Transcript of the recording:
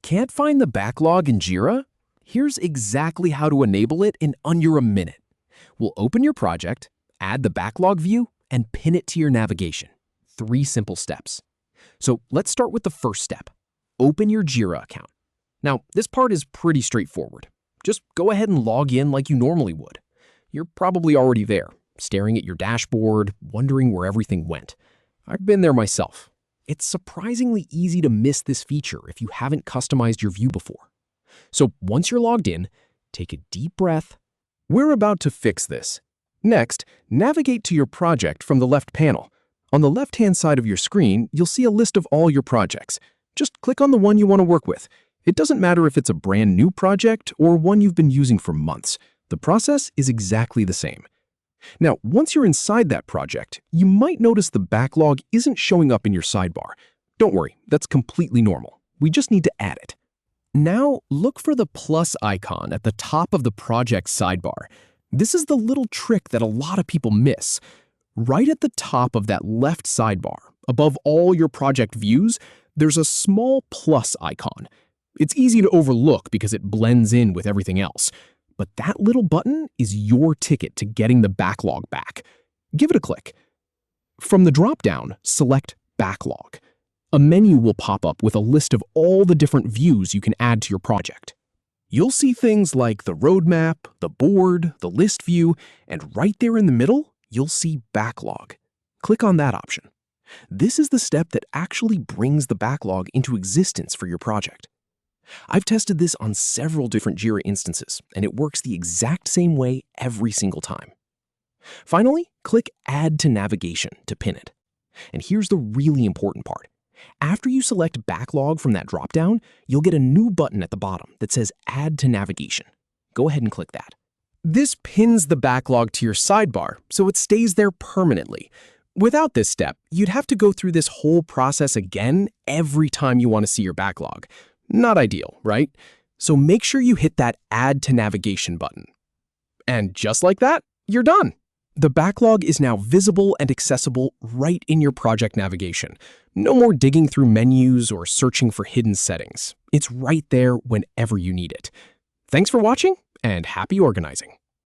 Can't find the backlog in Jira? Here's exactly how to enable it in under a minute. We'll open your project, add the backlog view, and pin it to your navigation. 3 simple steps. So let's start with the first step. Open your Jira account. Now, this part is pretty straightforward. Just go ahead and log in like you normally would. You're probably already there, staring at your dashboard, wondering where everything went. I've been there myself. It's surprisingly easy to miss this feature if you haven't customized your view before. So once you're logged in, take a deep breath. We're about to fix this. Next, navigate to your project from the left panel. On the left-hand side of your screen, you'll see a list of all your projects. Just click on the one you want to work with. It doesn't matter if it's a brand new project or one you've been using for months. The process is exactly the same. Now, once you're inside that project, you might notice the backlog isn't showing up in your sidebar. Don't worry, that's completely normal. We just need to add it. Now, look for the plus icon at the top of the project sidebar. This is the little trick that a lot of people miss. Right at the top of that left sidebar, above all your project views, there's a small plus icon. It's easy to overlook because it blends in with everything else. But that little button is your ticket to getting the backlog back. Give it a click. From the drop-down, select Backlog. A menu will pop up with a list of all the different views you can add to your project. You'll see things like the roadmap, the board, the list view, and right there in the middle, you'll see Backlog. Click on that option. This is the step that actually brings the backlog into existence for your project. I've tested this on several different Jira instances, and it works the exact same way every single time. Finally, click Add to Navigation to pin it. And here's the really important part. After you select Backlog from that dropdown, you'll get a new button at the bottom that says Add to Navigation. Go ahead and click that. This pins the backlog to your sidebar, so it stays there permanently. Without this step, you'd have to go through this whole process again every time you want to see your backlog. Not ideal, right? So make sure you hit that Add to Navigation button. And just like that, you're done. The backlog is now visible and accessible right in your project navigation. No more digging through menus or searching for hidden settings. It's right there whenever you need it. Thanks for watching, and happy organizing.